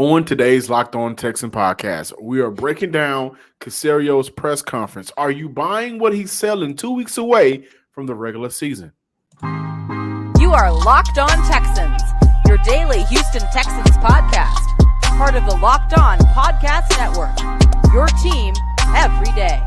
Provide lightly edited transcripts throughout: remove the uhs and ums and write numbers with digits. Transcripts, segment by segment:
On today's Locked On Texan podcast, we are breaking down Caserio's press conference. Are you buying what he's selling 2 weeks away from the regular season? You are Locked On Texans, your daily Houston Texans podcast, part of the Locked On Podcast Network, your team every day.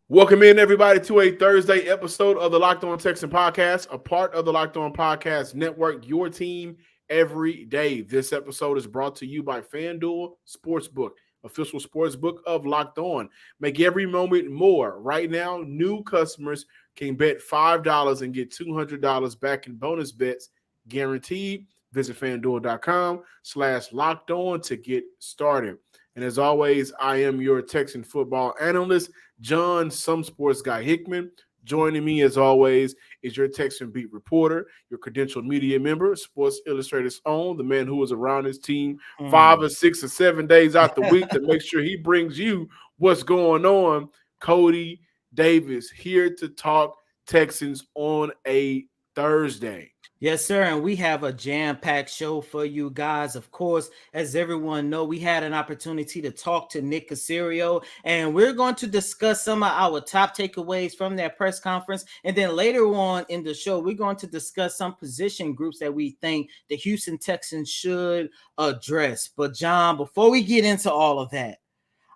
Welcome in, everybody, to a Thursday episode of the Locked On Texan podcast, a part of the Locked On Podcast Network, your team every day. This episode is brought to you by FanDuel Sportsbook, official sportsbook of Locked On. Make every moment more. Right now, new customers can bet $5 and get $200 back in bonus bets guaranteed. Visit FanDuel.com/Locked On to get started. And as always, I am your Texan football analyst, John Some Sports Guy Hickman. Joining me, as always, is your Texan beat reporter, your credentialed media member, Sports Illustrated's own, the man who is around his team 5 or 6 or 7 days out the week to make sure he brings you what's going on. Cody Davis here to talk Texans on a Thursday. Yes, sir, and we have a jam-packed show for you guys. Of course, as everyone know, we had an opportunity to talk to Nick Caserio, and we're going to discuss some of our top takeaways from that press conference. And then later on in the show, we're going to discuss some position groups that we think the Houston Texans should address. But John, before we get into all of that,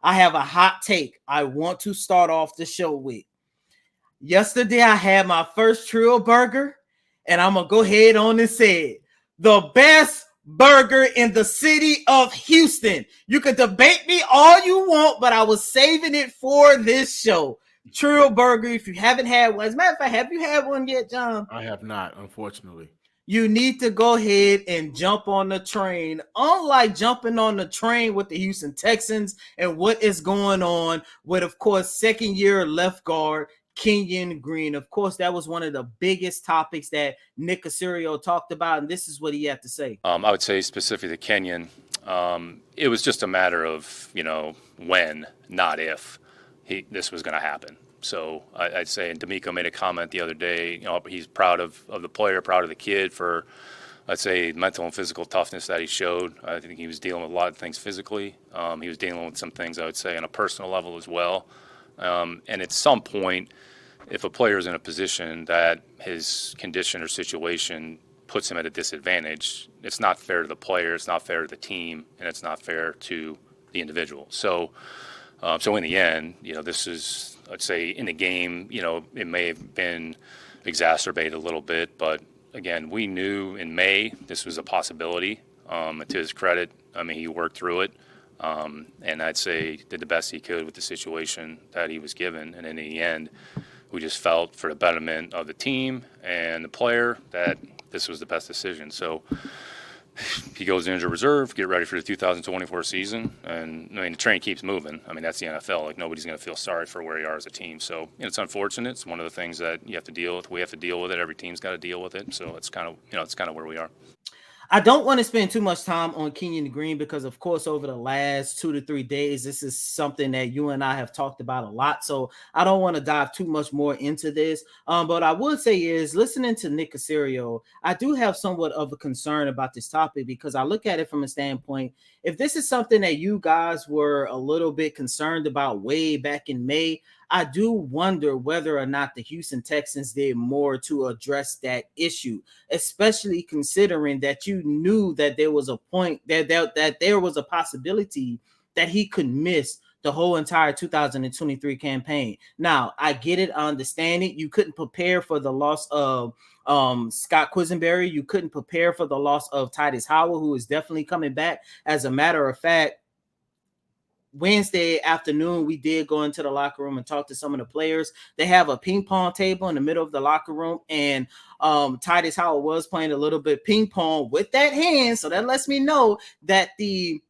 I have a hot take I want to start off the show with. Yesterday, I had my first Trio burger. And I'm going to go ahead on and say it. The best burger in the city of Houston. You can debate me all you want, but I was saving it for this show. Trio Burger, if you haven't had one. As a matter of fact, have you had one yet, John? I have not, unfortunately. You need to go ahead and jump on the train. Unlike jumping on the train with the Houston Texans and what is going on with, of course, second-year left guard Kenyon Green. Of course, that was one of the biggest topics that Nick Caserio talked about, and this is what he had to say. I would say specifically to Kenyon, it was just a matter of, when, not if, this was going to happen. So I'd say, and D'Amico made a comment the other day, he's proud of the player, proud of the kid for, I'd say, mental and physical toughness that he showed. I think he was dealing with a lot of things physically. He was dealing with some things, I would say, on a personal level as well. And at some point, if a player is in a position that his condition or situation puts him at a disadvantage, it's not fair to the player, it's not fair to the team, and it's not fair to the individual. So in the end, this is, I'd say, in the game, it may have been exacerbated a little bit, but again, we knew in May this was a possibility. To his credit, he worked through it. And I'd say did the best he could with the situation that he was given. And in the end, we just felt for the betterment of the team and the player that this was the best decision. So he goes to injured reserve, get ready for the 2024 season. And, the train keeps moving. That's the NFL. Nobody's going to feel sorry for where you are as a team. So it's unfortunate. It's one of the things that you have to deal with. We have to deal with it. Every team's got to deal with it. So it's kind of, it's kind of where we are. I don't want to spend too much time on Kenyon Green because, of course, over the last 2 to 3 days, this is something that you and I have talked about a lot. So I don't want to dive too much more into this. But I would say is listening to Nick Caserio, I do have somewhat of a concern about this topic because I look at it from a standpoint. If this is something that you guys were a little bit concerned about way back in May, I do wonder whether or not the Houston Texans did more to address that issue, especially considering that you knew that there was a point that there was a possibility that he could miss the whole entire 2023 campaign. Now, I get it. I understand it. You couldn't prepare for the loss of Scott Quisenberry. You couldn't prepare for the loss of Titus Howard, who is definitely coming back. As a matter of fact, Wednesday afternoon, we did go into the locker room and talk to some of the players. They have a ping pong table in the middle of the locker room, and Titus Howard was playing a little bit ping pong with that hand. So that lets me know that his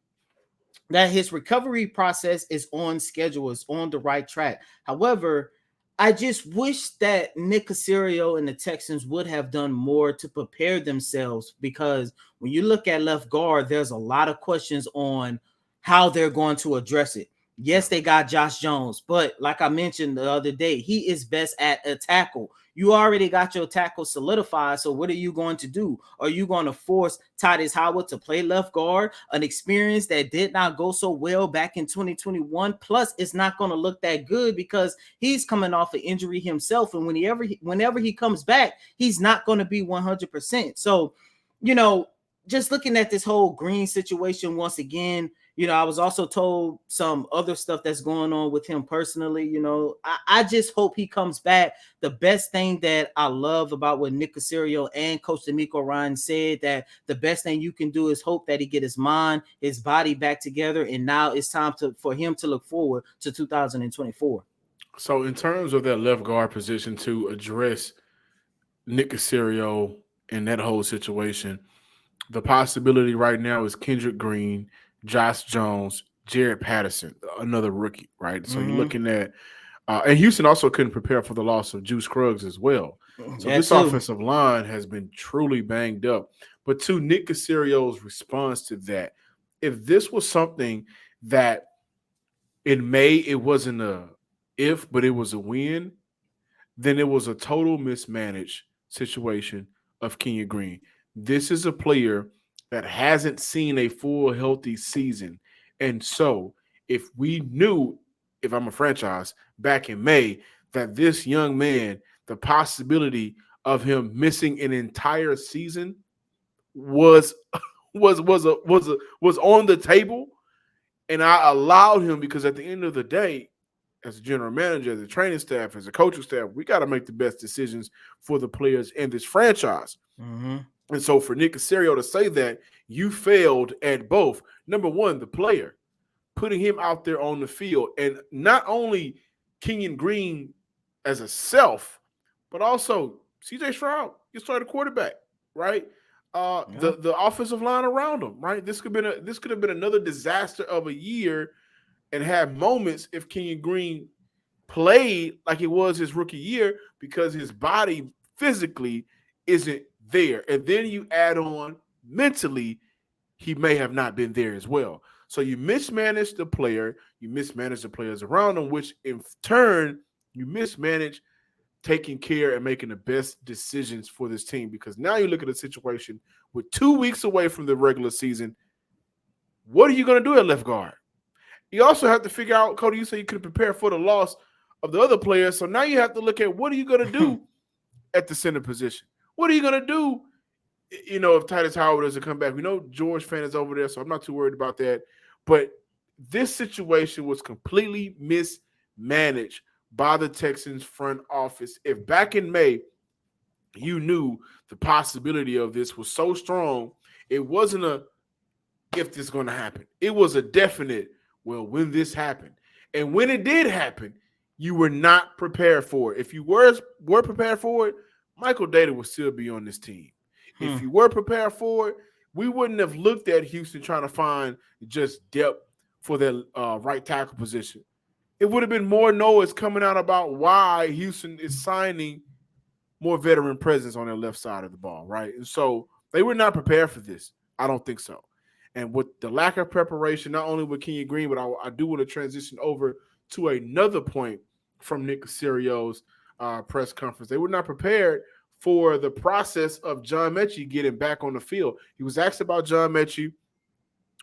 recovery process is on schedule, is on the right track. However, I just wish that Nick Caserio and the Texans would have done more to prepare themselves, because when you look at left guard, there's a lot of questions on how they're going to address it. Yes, they got Josh Jones, but like I mentioned the other day, he is best at a tackle. You already got your tackle solidified, so what are you going to do? Are you going to force Titus Howard to play left guard, an experience that did not go so well back in 2021? Plus, it's not going to look that good because he's coming off an injury himself, and whenever he comes back, he's not going to be 100%. So, you know, just looking at this whole Green situation once again, I was also told some other stuff that's going on with him personally. I just hope he comes back. The best thing that I love about what Nick Caserio and Coach D'Amico Ryan said, that the best thing you can do is hope that he get his mind, his body back together. And now it's time for him to look forward to 2024. So in terms of that left guard position, to address Nick Caserio and that whole situation, the possibility right now is Kendrick Green, Josh Jones, Jared Patterson, another rookie, right? So you're looking at and Houston also couldn't prepare for the loss of Juice Scruggs as well. So this offensive line has been truly banged up. But to Nick Caserio's response to that, if this was something that in May it wasn't a if, but it was a win, then it was a total mismanaged situation of Kenyon Green. This is a player that hasn't seen a full healthy season. And so if we knew, if I'm a franchise back in May, that this young man, the possibility of him missing an entire season was on the table, and I allowed him, because at the end of the day, as a general manager, as a training staff, as a coaching staff, we got to make the best decisions for the players in this franchise. And so for Nick Caserio to say that, you failed at both. Number one, the player, putting him out there on the field, and not only Kenyon Green as a self, but also CJ Stroud, you started quarterback, right? The offensive line around him, right? This could have been another disaster of a year, and have moments if Kenyon Green played like it was his rookie year, because his body physically isn't there. And then you add on mentally, he may have not been there as well. So you mismanage the player, you mismanage the players around him, which in turn you mismanage taking care and making the best decisions for this team. Because now you look at a situation with 2 weeks away from the regular season. What are you going to do at left guard? You also have to figure out, Cody, you said you could prepare for the loss of the other players. So now you have to look at, what are you going to do at the center position? What are you going to do, if Titus Howard doesn't come back? We know George Fant is over there, so I'm not too worried about that. But this situation was completely mismanaged by the Texans front office. If back in May you knew the possibility of this was so strong, it wasn't a if this is going to happen. It was a definite, well, when this happened. And when it did happen, you were not prepared for it. If you were prepared for it, Michael Data would still be on this team. If you were prepared for it, we wouldn't have looked at Houston trying to find just depth for their right tackle position. It would have been more noise coming out about why Houston is signing more veteran presence on their left side of the ball, right? And so they were not prepared for this. I don't think so. And with the lack of preparation, not only with Kenyon Green, but I do want to transition over to another point from Nick Caserio's press conference. They were not prepared for the process of John Metchie getting back on the field. He was asked about John Metchie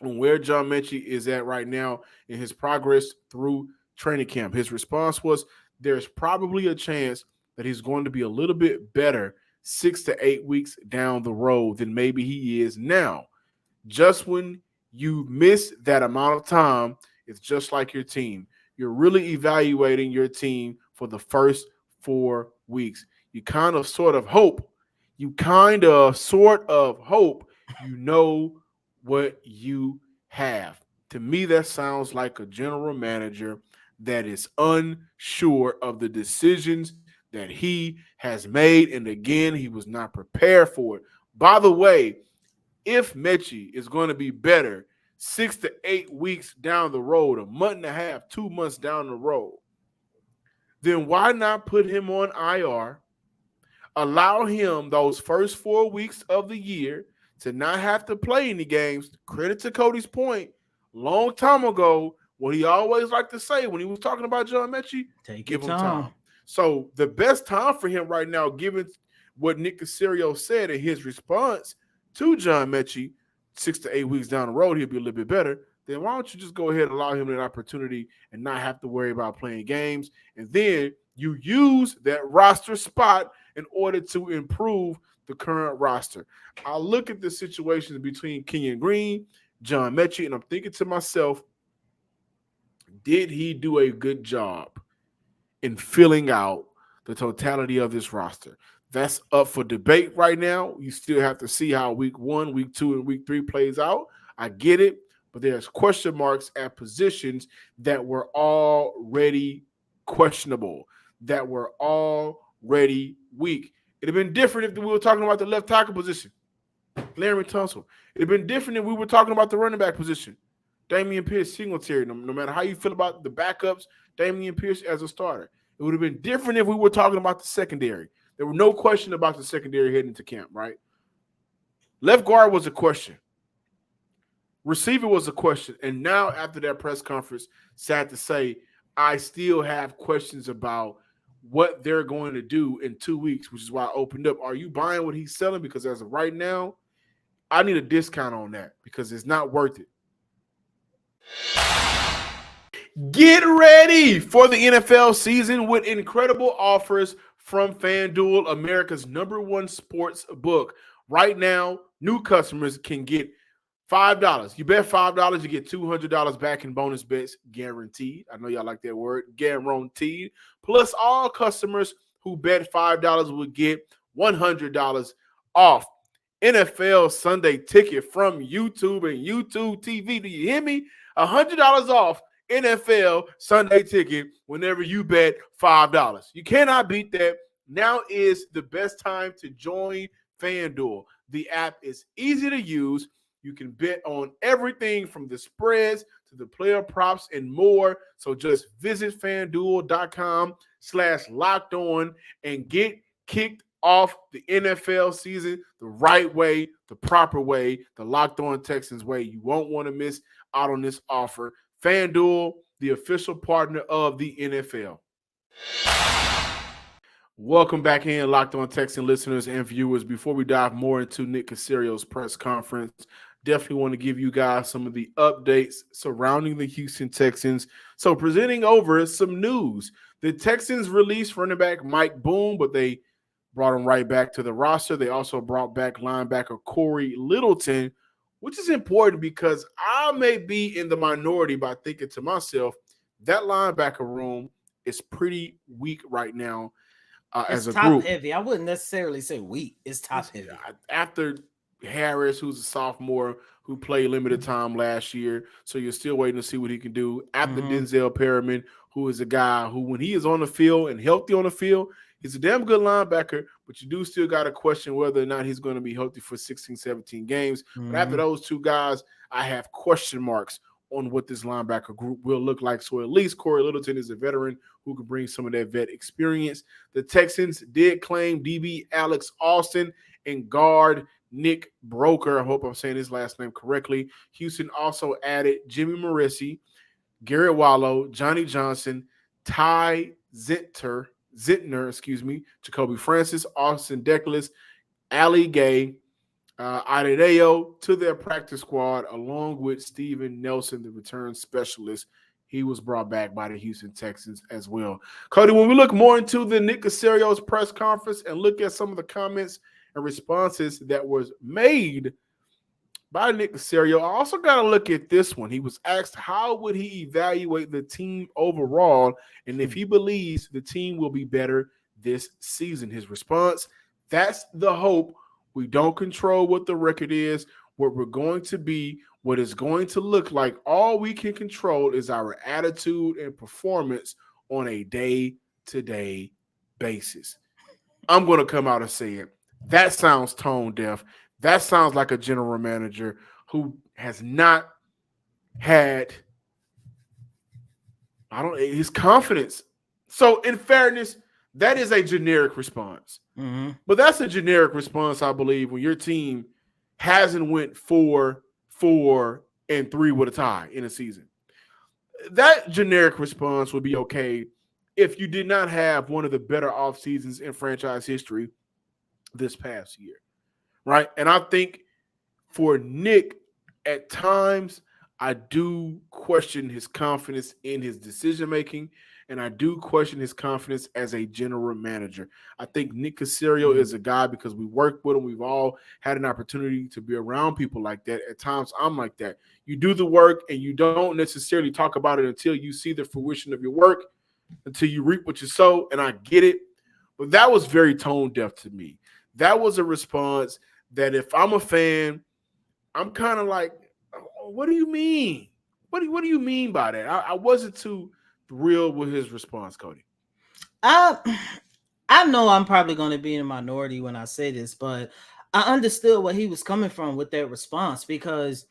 and where John Metchie is at right now in his progress through training camp. His response was, there's probably a chance that he's going to be a little bit better 6 to 8 weeks down the road than maybe he is now. Just when you miss that amount of time, it's just like your team. You're really evaluating your team for the first 4 weeks. You kind of sort of hope you know what you have. To me, that sounds like a general manager that is unsure of the decisions that he has made. And again, he was not prepared for it. By the way, if Metchie is going to be better 6 to 8 weeks down the road, a month and a half, 2 months down the road, then why not put him on IR, allow him those first 4 weeks of the year to not have to play any games? Credit to Cody's point, long time ago, what he always liked to say when he was talking about John Metchie, give him time. So the best time for him right now, given what Nick Caserio said in his response to John Metchie, 6 to 8 weeks down the road, he'll be a little bit better. Then why don't you just go ahead and allow him that opportunity and not have to worry about playing games? And then you use that roster spot in order to improve the current roster. I look at the situations between Kenyon Green, John Metchie, and I'm thinking to myself, did he do a good job in filling out the totality of this roster? That's up for debate right now. You still have to see how week 1, week 2, and week 3 plays out. I get it, but there's question marks at positions that were already questionable, that were already weak. It'd have been different if we were talking about the left tackle position, Larry Tunsil. It'd have been different if we were talking about the running back position, Damian Pierce, Singletary. No matter how you feel about the backups, Damian Pierce as a starter. It would have been different if we were talking about the secondary. There were no question about the secondary heading into camp, right? Left guard was a question. Receiver was a question. And now after that press conference, sad to say, I still have questions about what they're going to do in 2 weeks, which is why I opened up. Are you buying what he's selling? Because as of right now, I need a discount on that because it's not worth it. Get ready for the NFL season with incredible offers from FanDuel, America's #1 sports book. Right now, new customers can get $5. You bet $5, you get $200 back in bonus bets, guaranteed. I know y'all like that word, guaranteed. Plus, all customers who bet $5 will get $100 off. NFL Sunday Ticket from YouTube and YouTube TV. Do you hear me? $100 off NFL Sunday Ticket whenever you bet $5. You cannot beat that. Now is the best time to join FanDuel. The app is easy to use. You can bet on everything from the spreads to the player props and more. So just visit FanDuel.com/lockedon and get kicked off the NFL season the right way, the proper way, the Locked On Texans way. You won't want to miss out on this offer. FanDuel, the official partner of the NFL. Welcome back in, Locked On Texans listeners and viewers. Before we dive more into Nick Caserio's press conference, definitely want to give you guys some of the updates surrounding the Houston Texans. So presenting over some news. The Texans released running back Mike Boone, but they brought him right back to the roster. They also brought back linebacker Corey Littleton, which is important because I may be in the minority by thinking to myself, that linebacker room is pretty weak right now as a group. Top heavy. I wouldn't necessarily say weak. It's top heavy. After Harris, who's a sophomore who played limited time last year, so you're still waiting to see what he can do. After Denzel Perriman, who is a guy who, when he is on the field and healthy on the field, he's a damn good linebacker, but you do still got to question whether or not he's going to be healthy for 16, 17 games. But after those two guys, I have question marks on what this linebacker group will look like. So at least Corey Littleton is a veteran who can bring some of that vet experience. The Texans did claim DB Alex Austin and guard Nick Broker. I hope I'm saying his last name correctly. Houston also added Jimmy Morrissey, Garrett Wallow, Johnny Johnson, Ty Zentner, Jacoby Francis, Austin Deckles, Ali Gay, Adedeo to their practice squad, along with Steven Nelson, the return specialist. He was brought back by the Houston Texans as well. Cody, when we look more into the Nick Caserio's press conference and look at some of the comments and responses that was made by Nick Caserio, I also got to look at this one. He was asked how would he evaluate the team overall and if he believes the team will be better this season. His response, that's the hope. We don't control what the record is, what we're going to be, what it's going to look like. All we can control is our attitude and performance on a day-to-day basis. I'm going to come out and say it. That sounds tone deaf. That sounds like a general manager who has not had his confidence. So in fairness, that is a generic response. But that's a generic response, I believe, when your team hasn't went 4-4-3 with a tie in a season. that generic response would be okay if you did not have one of the better off seasons in franchise history this past year, right? And I think for Nick, at times, I do question his confidence in his decision making, and I do question his confidence as a general manager. I think Nick Caserio is a guy because we work with him. We've all had an opportunity to be around people like that. At times, I'm like that. You do the work, and you don't necessarily talk about it until you see the fruition of your work, until you reap what you sow, and I get it. But that was very tone deaf to me. That was a response that if I'm a fan, I'm kind of like, what do you mean? What do you mean by that? I wasn't too thrilled with his response, Cody. I know I'm probably going to be in a minority when I say this, but I understood where he was coming from with that response because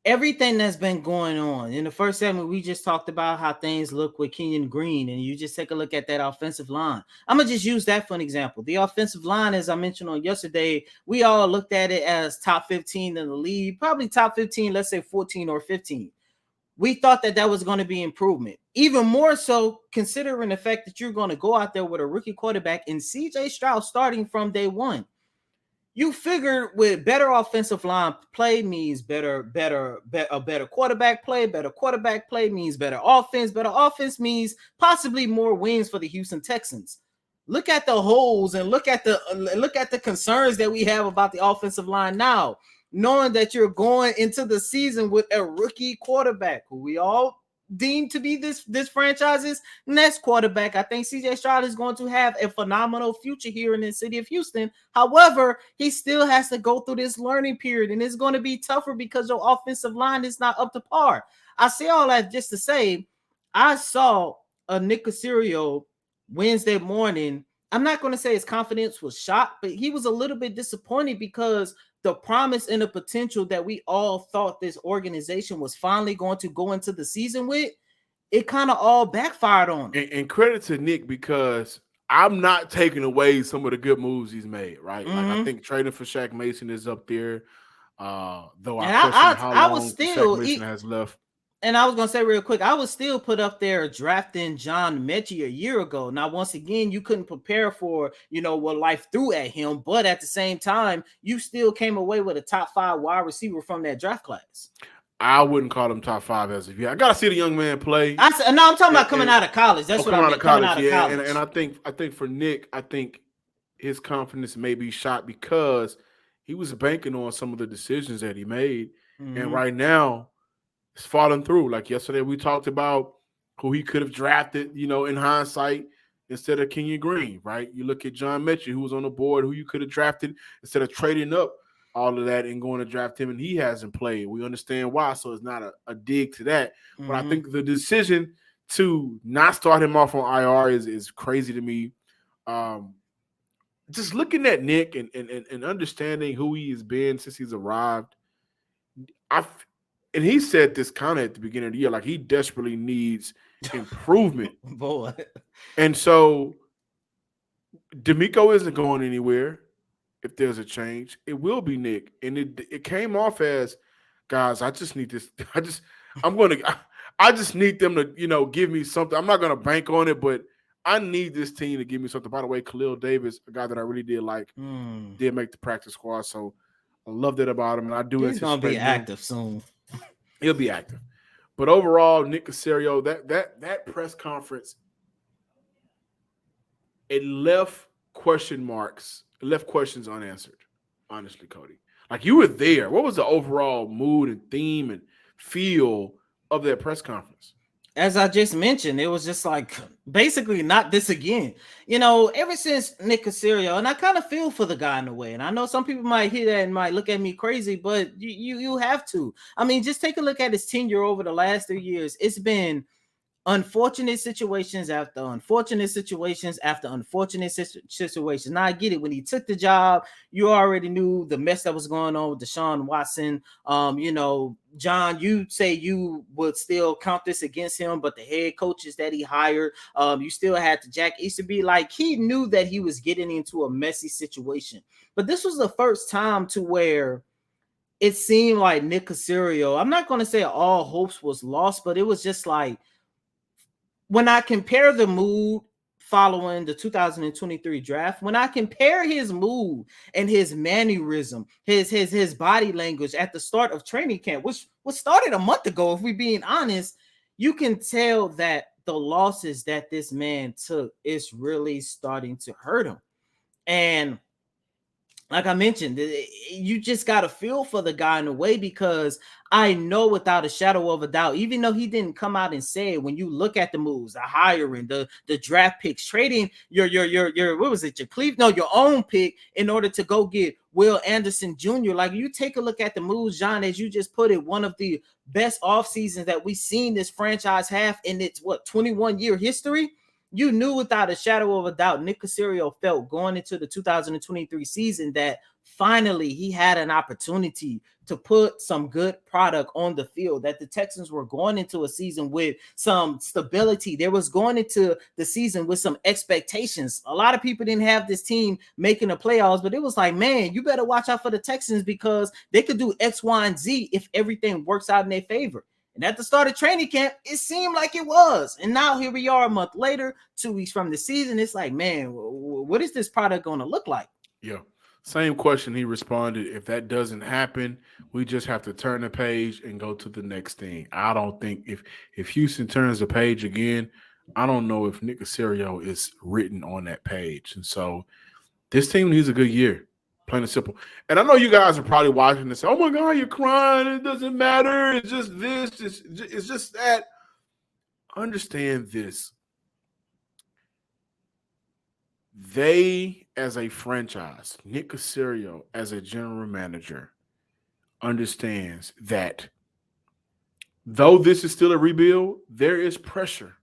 everything that's been going on in the first segment, we just talked about how things look with Kenyon Green, and you just take a look at that offensive line. I'm gonna just use that for an example. The offensive line, as I mentioned on yesterday, we all looked at it as top 15 in the league, probably top 15, let's say 14 or 15. We thought that was going to be improvement, even more so considering the fact that you're going to go out there with a rookie quarterback and CJ Stroud starting from day one. You figured with better offensive line play means better quarterback play. Better quarterback play means better offense. Better offense means possibly more wins for the Houston Texans. Look at the holes and look at the concerns that we have about the offensive line now, knowing that you're going into the season with a rookie quarterback who we all deemed to be this franchise's next quarterback. I think CJ Stroud is going to have a phenomenal future here in the city of Houston. However, he still has to go through this learning period, and it's going to be tougher because your offensive line is not up to par. I say all that just to say I saw a Nick Caserio Wednesday morning. I'm not going to say his confidence was shot, but he was a little bit disappointed because the promise and the potential that we all thought this organization was finally going to go into the season with, it kind of all backfired on him. And credit to Nick because I'm not taking away some of the good moves he's made, right? Like I think trading for Shaq Mason is up there. Though I question how long Shaq Mason has left. And I was going to say real quick, I was still put up there drafting John Metchie a year ago. Now, once again, you couldn't prepare for, what life threw at him. But at the same time, you still came away with a top 5 wide receiver from that draft class. I wouldn't call him top 5 as of yet. I got to see the young man play. I'm talking about coming out of college. That's what I mean. Coming out of college. And I think for Nick, I think his confidence may be shot because he was banking on some of the decisions that he made. Mm-hmm. And right now, it's falling through. Like yesterday, we talked about who he could have drafted, in hindsight, instead of Kenyon Green, right? You look at John Metchie, who was on the board, who you could have drafted instead of trading up all of that and going to draft him, and he hasn't played. We understand why, so it's not a dig to that. Mm-hmm. But I think the decision to not start him off on IR is crazy to me. Just looking at Nick and understanding who he has been since he's arrived, and he said this kind of at the beginning of the year, like he desperately needs improvement. Boy. And so DeMeco isn't going anywhere if there's a change. It will be Nick. And it came off as, guys, I just need this. I just need them to, give me something. I'm not going to bank on it, but I need this team to give me something. By the way, Khalil Davis, a guy that I really did like, did make the practice squad. So I love that about him. And I do He's going to be active soon. He'll be active. But overall, Nick Caserio, that press conference, it left questions unanswered, honestly, Cody. Like you were there. What was the overall mood and theme and feel of that press conference? As I just mentioned, it was just like basically not this again. Ever since Nick Caserio, and I kind of feel for the guy in a way. And I know some people might hear that and might look at me crazy, but you have to. I mean, just take a look at his tenure over the last 3 years. It's been unfortunate situations after unfortunate situations after unfortunate situations. Now I get it. When he took the job, you already knew the mess that was going on with Deshaun Watson. John, you say you would still count this against him, but the head coaches that he hired, you still had to Jack Easterby. Like he knew that he was getting into a messy situation. But this was the first time to where it seemed like Nick Caserio, I'm not going to say all hopes was lost, but it was just like, when I compare the mood following the 2023 draft, when I compare his mood and his mannerism, his body language at the start of training camp, which was started a month ago, if we're being honest, you can tell that the losses that this man took is really starting to hurt him. And like I mentioned, you just got to feel for the guy in a way, because I know without a shadow of a doubt, even though he didn't come out and say it, when you look at the moves, the hiring, the draft picks, trading your what was it, your own pick in order to go get Will Anderson Jr. Like, you take a look at the moves, John, as you just put it, one of the best off seasons that we've seen this franchise have in its 21-year history. You knew without a shadow of a doubt, Nick Caserio felt going into the 2023 season that finally he had an opportunity to put some good product on the field, that the Texans were going into a season with some stability. They was going into the season with some expectations. A lot of people didn't have this team making the playoffs, but it was like, man, you better watch out for the Texans, because they could do X, Y, and Z if everything works out in their favor. And at the start of training camp, it seemed like it was. And now here we are a month later, 2 weeks from the season. It's like, man, what is this product going to look like? Yeah. Same question he responded. If that doesn't happen, we just have to turn the page and go to the next thing. I don't think if Houston turns the page again, I don't know if Nick Caserio is written on that page. And so this team needs a good year. Plain and simple. And I know you guys are probably watching this. Oh my God, you're crying. It doesn't matter. It's just this. It's just that. Understand this. They, as a franchise, Nick Caserio, as a general manager, understands that though this is still a rebuild, there is pressure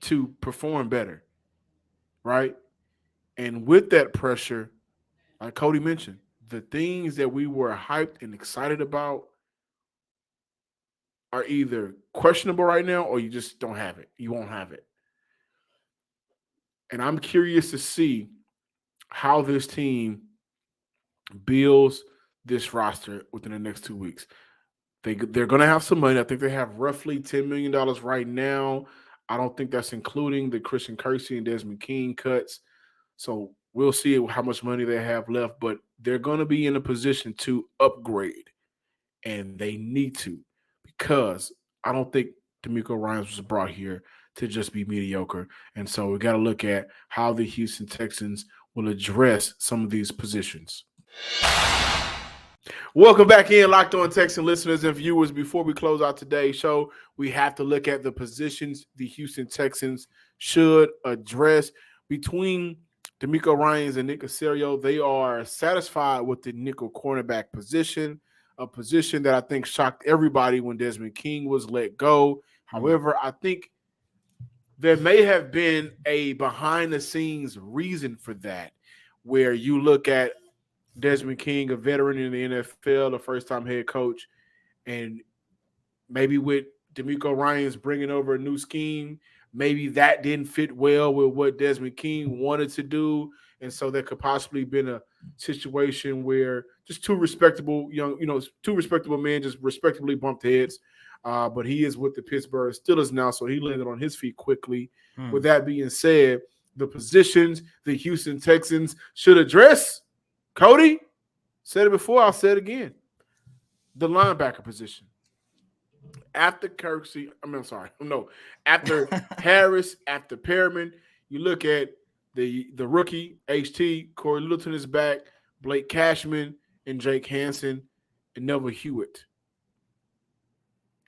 to perform better, right? And with that pressure, like Cody mentioned, the things that we were hyped and excited about are either questionable right now, or you just don't have it. You won't have it. And I'm curious to see how this team builds this roster within the next 2 weeks. They're going to have some money. I think they have roughly $10 million right now. I don't think that's including the Christian Kirksey and Desmond King cuts. So we'll see how much money they have left, but they're going to be in a position to upgrade, and they need to, because I don't think DeMeco Ryans was brought here to just be mediocre. And so we got to look at how the Houston Texans will address some of these positions. Welcome back in, Locked On Texan listeners and viewers. Before we close out today's show, we have to look at the positions the Houston Texans should address. Between DeMeco Ryans and Nick Caserio, they are satisfied with the nickel cornerback position, a position that I think shocked everybody when Desmond King was let go. However, I think there may have been a behind-the-scenes reason for that, where you look at Desmond King, a veteran in the NFL, a first-time head coach, and maybe with DeMeco Ryans bringing over a new scheme, maybe that didn't fit well with what Desmond King wanted to do, and so there could possibly been a situation where just two respectable men just respectably bumped heads. But he is with the Pittsburgh Steelers now, so he landed on his feet quickly. With that being said, the positions the Houston Texans should address, Cody said it before, I'll say it again. The linebacker position. After after Harris, after Perriman, you look at the rookie, HT, Corey Littleton is back, Blake Cashman, and Jake Hansen, and Neville Hewitt.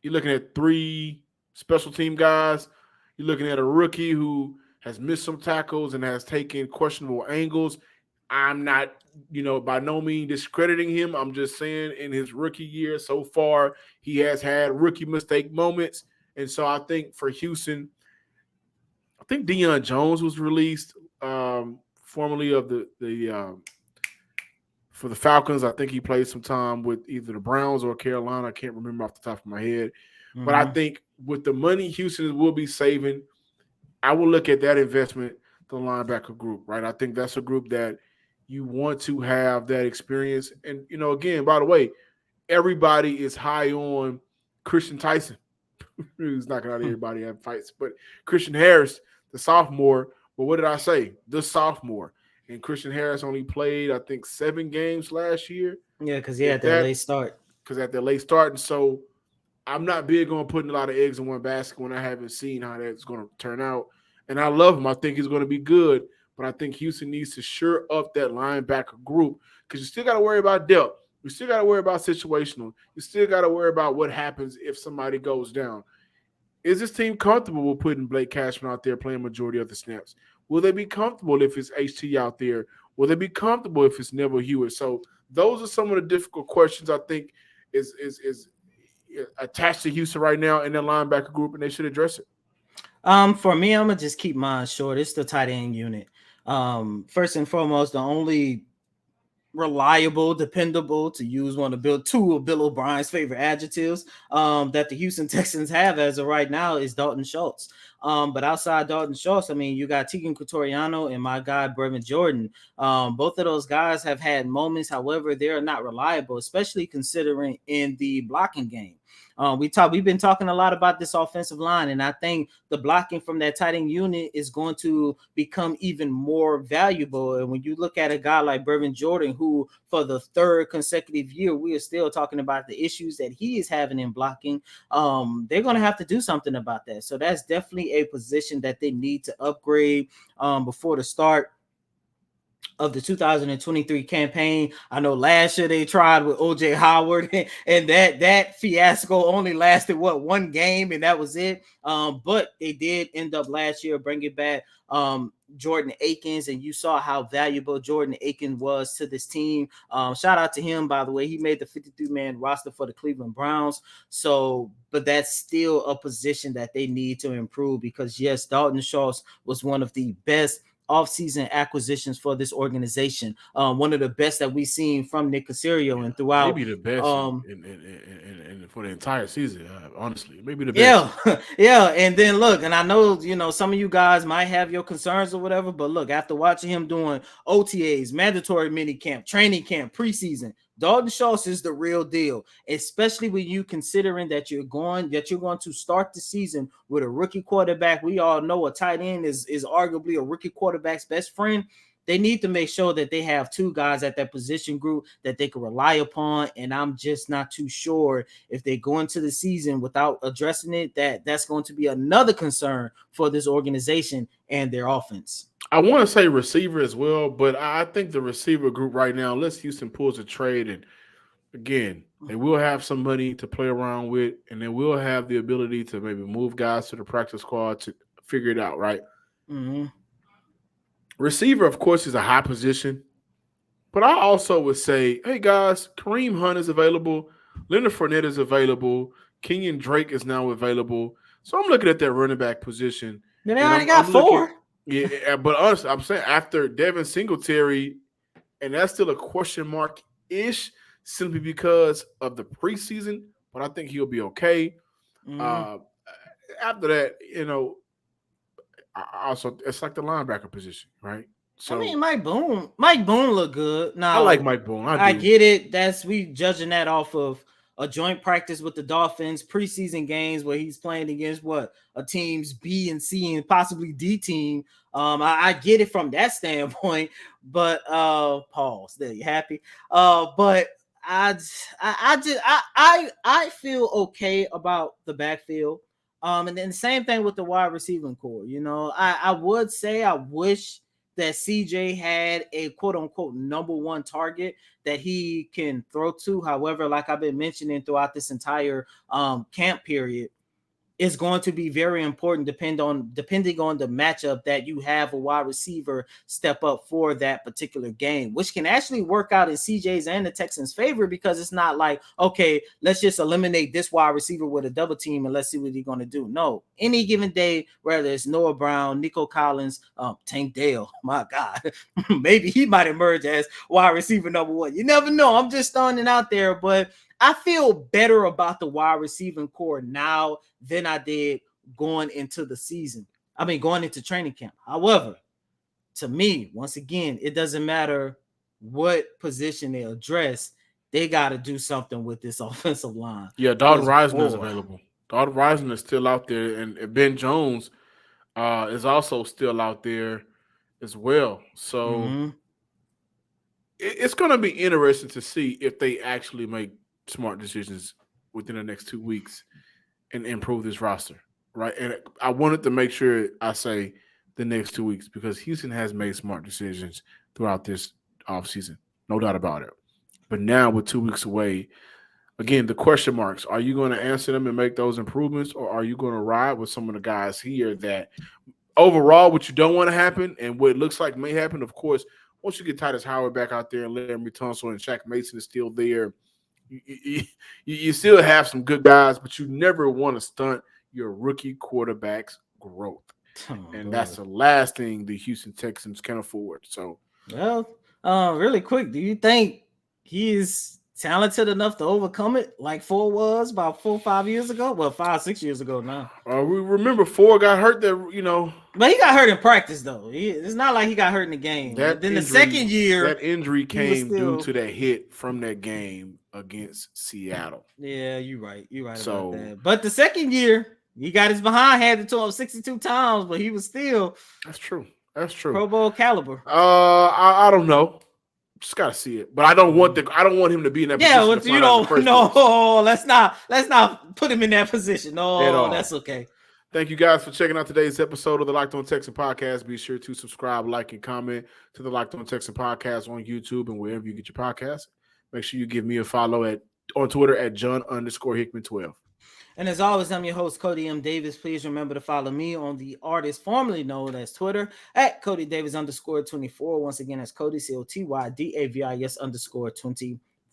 You're looking at three special team guys. You're looking at a rookie who has missed some tackles and has taken questionable angles. I'm not, by no means discrediting him. I'm just saying in his rookie year so far, he has had rookie mistake moments. And so I think for Houston, I think Deion Jones was released formerly of for the Falcons. I think he played some time with either the Browns or Carolina. I can't remember off the top of my head. Mm-hmm. But I think with the money Houston will be saving, I will look at that investment, the linebacker group, right? I think that's a group that you want to have that experience. And, again, by the way, everybody is high on Christian Tyson. He's knocking out everybody that fights. But Christian Harris, the sophomore, but what did I say? The sophomore. And Christian Harris only played, I think, 7 games last year. Yeah, because he had that late start. Because at the late start. And so I'm not big on putting a lot of eggs in one basket when I haven't seen how that's going to turn out. And I love him. I think he's going to be good. But I think Houston needs to shore up that linebacker group because you still got to worry about depth. You still got to worry about situational. You still got to worry about what happens if somebody goes down. Is this team comfortable with putting Blake Cashman out there playing majority of the snaps? Will they be comfortable if it's HT out there? Will they be comfortable if it's Neville Hewitt? So those are some of the difficult questions I think is attached to Houston right now in their linebacker group, and they should address it. For me, I'm gonna just keep mine short. It's the tight end unit. First and foremost, the only reliable, dependable, to use two of Bill O'Brien's favorite adjectives, that the Houston Texans have as of right now is Dalton Schultz. But outside Dalton Schultz, I mean, you got Tegan Cotoriano and my guy Brevin Jordan. Both of those guys have had moments, however, they're not reliable, especially considering in the blocking game. We've been talking a lot about this offensive line, and I think the blocking from that tight end unit is going to become even more valuable. And when you look at a guy like Brevin Jordan, who for the 3rd consecutive year, we are still talking about the issues that he is having in blocking, they're going to have to do something about that. So that's definitely a position that they need to upgrade before the start of the 2023 campaign. I know last year they tried with OJ Howard and that fiasco only lasted one game, and that was it. But they did end up last year bringing back Jordan Akins, and you saw how valuable Jordan Akins was to this team. Shout out to him, by the way. He made the 53-man roster for the Cleveland Browns. So, but that's still a position that they need to improve because, yes, Dalton Schultz was one of the best offseason acquisitions for this organization. One of the best that we've seen from Nick Caserio and throughout. Maybe the best in for the entire season, honestly. Maybe the best. Yeah. And then look, and I know, some of you guys might have your concerns or whatever, but look, after watching him doing OTAs, mandatory minicamp, training camp, preseason, Dalton Schultz is the real deal, especially when you considering that you're going to start the season with a rookie quarterback. We all know a tight end is arguably a rookie quarterback's best friend. They need to make sure that they have 2 guys at that position group that they can rely upon. And I'm just not too sure if they go into the season without addressing it, that's going to be another concern for this organization and their offense. I want to say receiver as well, but I think the receiver group right now, unless Houston pulls a trade, and again, they will have some money to play around with, and they will have the ability to maybe move guys to the practice squad to figure it out, right? Mm-hmm. Receiver, of course, is a high position, but I also would say, hey, guys, Kareem Hunt is available. Leonard Fournette is available. Kenyon Drake is now available. So I'm looking at that running back position. Then they already got 4. Yeah, but honestly, I'm saying after Devin Singletary, and that's still a question mark-ish simply because of the preseason, but I think he'll be okay. Mm-hmm. After that, also it's like the linebacker position, right? So I mean, Mike Boone looked good. Now I like Mike Boone. I get it. We judging that off of a joint practice with the Dolphins, preseason games where he's playing against a team's B and C and possibly D team. I get it from that standpoint, but pause. There, you happy? But I feel okay about the backfield. And then the same thing with the wide receiving core. I would say I wish that CJ had a quote unquote number 1 target that he can throw to. However, like I've been mentioning throughout this entire camp period, is going to be very important depending on the matchup that you have a wide receiver step up for that particular game, which can actually work out in CJ's and the Texans' favor because it's not like, okay, let's just eliminate this wide receiver with a double team and let's see what he's going to do. No, any given day, whether it's Noah Brown, Nico Collins, Tank Dale, my God, maybe he might emerge as wide receiver number 1. You never know. I'm just throwing it out there, but I feel better about the wide receiving core now than I did going into training camp. However, to me, once again, it doesn't matter what position they address. they got to do something with this offensive line. Yeah, Dalton Risner is boy. available. Dalton Risner is still out there, and Ben Jones is also still out there as well. So it's going to be interesting to see if they actually make smart decisions within the next 2 weeks and improve this roster, right? And I wanted to make sure I say the next 2 weeks because Houston has made smart decisions throughout this offseason, no doubt about it. But now with 2 weeks away, again, the question marks, are you going to answer them and make those improvements, or are you going to ride with some of the guys here that overall what you don't want to happen and what it looks like may happen, of course, once you get Titus Howard back out there and Larry Tunsil and Shaq Mason is still there, you still have some good guys, but you never want to stunt your rookie quarterback's growth. And that's the last thing the Houston Texans can afford. So, well, really quick, do you think he is talented enough to overcome it like Ford was about 4 or 5 years ago? Well, 5, 6 years ago now. We remember Ford got hurt there, you know. But he got hurt in practice, though. It's not like he got hurt in the game. Then the second year, that injury came due to that hit from that game against Seattle. Yeah, you're right. You're right about that. But the second year, he got his behind handed to him 62 times, but he was still. That's true. That's true. Pro Bowl caliber. I don't know. Just gotta see it, but I don't want him to be in that position. Yeah, you don't. No, let's not put him in that position. No, that's okay. Thank you guys for checking out today's episode of the Locked On Texan Podcast. Be sure to subscribe, like, and comment to the Locked On Texan Podcast on YouTube and wherever you get your podcasts. Make sure you give me a follow on Twitter at John_Hickman12. And as always, I'm your host, Cody M. Davis. Please remember to follow me on the artist formerly known as Twitter at Cody Davis _24. Once again, that's Cody, COTYDAVIS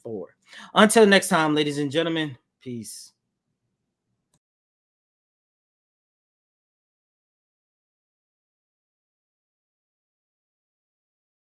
_24. Until next time, ladies and gentlemen, peace.